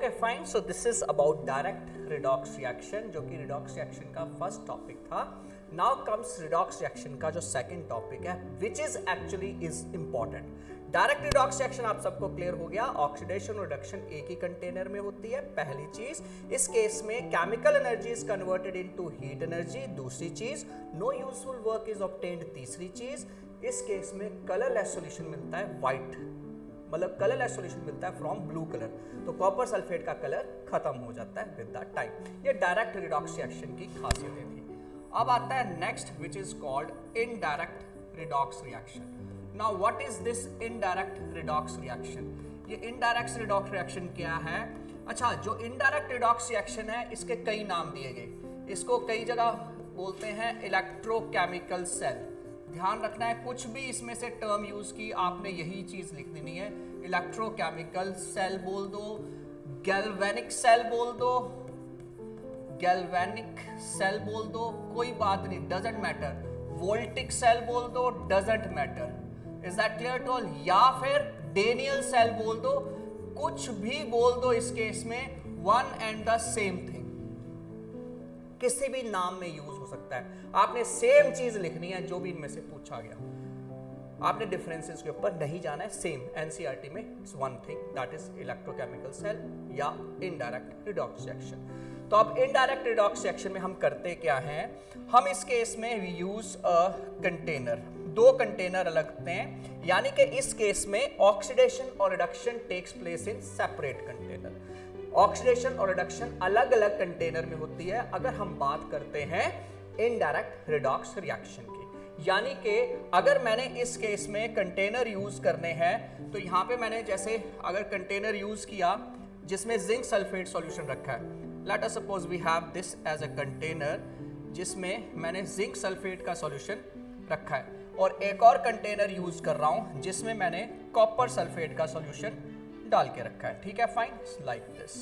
Okay fine, so this is about direct redox reaction, जो कि redox reaction का first topic था. Now comes redox reaction का जो सेकंड टॉपिक है, which is actually is important. Direct redox reaction आप सबको क्लियर हो गया, ऑक्सीडेशन और रिडक्शन एक ही कंटेनर में होती है. पहली चीज, इस केस में chemical energy is converted into heat energy. दूसरी चीज, no useful work is obtained. तीसरी चीज, इस केस में कलरलेस सॉल्यूशन मिलता है, व्हाइट, मतलब कलरलेस सॉल्यूशन मिलता है फ्रॉम ब्लू कलर. तो कॉपर सल्फेट का कलर खत्म हो जाता है विद द टाइम. ये डायरेक्ट रिडॉक्स रिएक्शन की खासियतें थी. अब आता है next, which is called indirect redox reaction. Now what is this indirect redox reaction? ये इनडायरेक्ट रिडॉक्स रिएक्शन क्या है? अच्छा, जो इनडायरेक्ट रिडॉक्स रिएक्शन है, इसके कई नाम दिए गए. इसको कई जगह बोलते हैं इलेक्ट्रोकेमिकल सेल. ध्यान रखना है, कुछ भी इसमें से टर्म यूज की आपने यही चीज लिख देनी है. इलेक्ट्रोकेमिकल सेल बोल दो, गैल्वेनिक सेल बोल दो, गैल्वेनिक सेल बोल दो, कोई बात नहीं, डजंट मैटर. वोल्टिक सेल बोल दो, doesn't matter. Is that clear to all? या फिर डेनियल सेल बोल दो, कुछ भी बोल दो. इस केस में one and the same thing, किसी भी नाम में यूज हो सकता है. आपने सेम चीज लिखनी है जो भी इनमें से पूछा गया. आपने डिफरेंसेस के ऊपर नहीं जाना है. सेम एनसीईआरटी में it's one thing, that is electrochemical cell या इनडायरेक्ट रिडॉक्स रिएक्शन. तो अब इनडायरेक्ट रिडॉक्स रिएक्शन में हम करते क्या हैं? हम इस केस में वी यूज अ कंटेनर. दो कंटेनर अलग रखते हैं, यानी कि इस केस में ऑक्सीडेशन और reduction takes place in separate container. Oxidation और रिडक्शन अलग अलग कंटेनर में होती है. अगर हम बात करते हैं इनडायरेक्ट रिडॉक्स रिएक्शन की, यानी कि अगर मैंने इस केस में कंटेनर यूज करने हैं, तो यहां पे मैंने जैसे अगर कंटेनर यूज किया जिसमें जिंक सल्फेट सॉल्यूशन रखा है, let us suppose we have this as a container जिसमें मैंने जिंक सल्फेट का सॉल्यूशन रखा है, और एक और कंटेनर यूज कर रहा हूं जिसमें मैंने कॉपर सल्फेट का सॉल्यूशन डाल के रखा है. ठीक है, फाइन, लाइक दिस.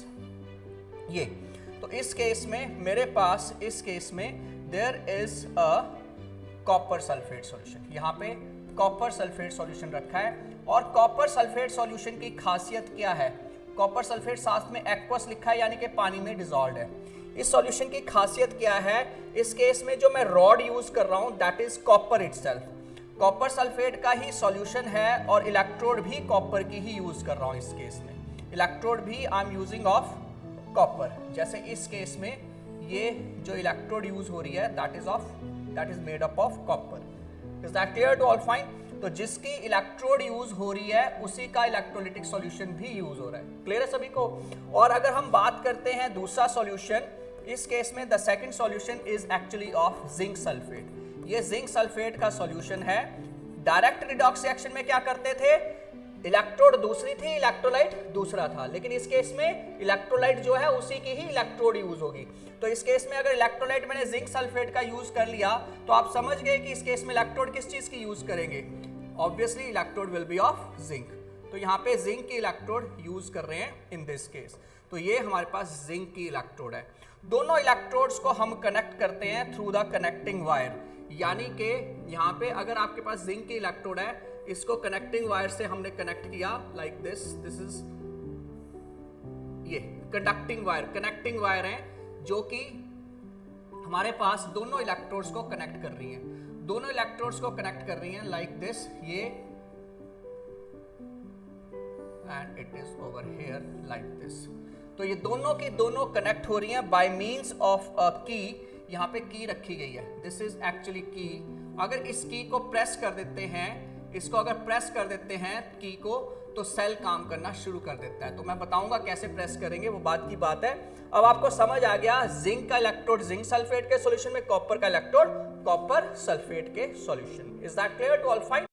ये तो इस केस में मेरे पास इस केस में there is a copper sulphate solution. यहाँ पे कॉपर सल्फेट सॉल्यूशन रखा है, और कॉपर सल्फेट सॉल्यूशन की खासियत क्या है? कॉपर सल्फेट साथ में एक्वस लिखा है, यानी कि पानी में डिसॉल्व्ड है. इस सॉल्यूशन की खासियत क्या है? इस केस में जो मैं रॉड यूज कर रहा हूं, that is copper itself. Copper sulphate का ही सॉल्यूशन है, और इलेक्ट्रोड भी कॉपर की ही यूज कर रहा हूं. इस केस में इलेक्ट्रोड भी I am using of copper. जैसे इस केस में ये जो इलेक्ट्रोड यूज हो रही है, that is made up of copper. Is that clear to all? Fine. तो जिसकी इलेक्ट्रोड यूज हो रही है, उसी का इलेक्ट्रोलिटिक सॉल्यूशन भी यूज हो रहा है. क्लियर है सभी को? और अगर हम बात करते हैं दूसरा सॉल्यूशन, इस केस में the second solution is actually of zinc sulphate. ये जिंक सल्फेट का सॉल्यूशन है. डायरेक्ट रिडॉक्स रिएक्शन में क्या करते थे? इलेक्ट्रोड दूसरी थी, इलेक्ट्रोलाइट दूसरा था, लेकिन इस केस में इलेक्ट्रोलाइट जो है उसी की ही इलेक्ट्रोड यूज होगी. तो इस केस में अगर इलेक्ट्रोलाइट मैंने जिंक सल्फेट का यूज कर लिया, तो आप समझ गए कि इस केस में इलेक्ट्रोड किस चीज की यूज करेंगे? Obviously electrode will be of zinc. तो यहाँ पे जिंक की इलेक्ट्रोड यूज कर रहे हैं इन दिस केस. तो ये हमारे पास जिंक की इलेक्ट्रोड है. दोनों इलेक्ट्रोड्स को हम कनेक्ट करते हैं थ्रू द कनेक्टिंग वायर, यानी कि यहाँ पे अगर आपके पास जिंक की इलेक्ट्रोड है, इसको कनेक्टिंग वायर से हमने कनेक्ट किया लाइक दिस. दिस इज ये कंडक्टिंग वायर, कनेक्टिंग वायर है, जो कि हमारे पास दोनों इलेक्ट्रोड्स को कनेक्ट कर रही हैं. दोनों इलेक्ट्रोड्स को कनेक्ट कर रही हैं लाइक दिस, ये, and it is over here like this. तो ये दोनों की दोनों कनेक्ट हो रही हैं बाय मींस ऑफ अ की. यहाँ पे की रखी गई है, दिस इज एक्चुअली की. अगर इस की को प्रेस कर देते हैं, इसको अगर प्रेस कर देते हैं की को, तो सेल काम करना शुरू कर देता है. तो मैं बताऊंगा कैसे प्रेस करेंगे, वो बात की बात है. अब आपको समझ आ गया, जिंक का इलेक्ट्रोड जिंक सल्फेट के सॉल्यूशन में, कॉपर का इलेक्ट्रोड कॉपर सल्फेट के solution. Is that clear to all? Fine.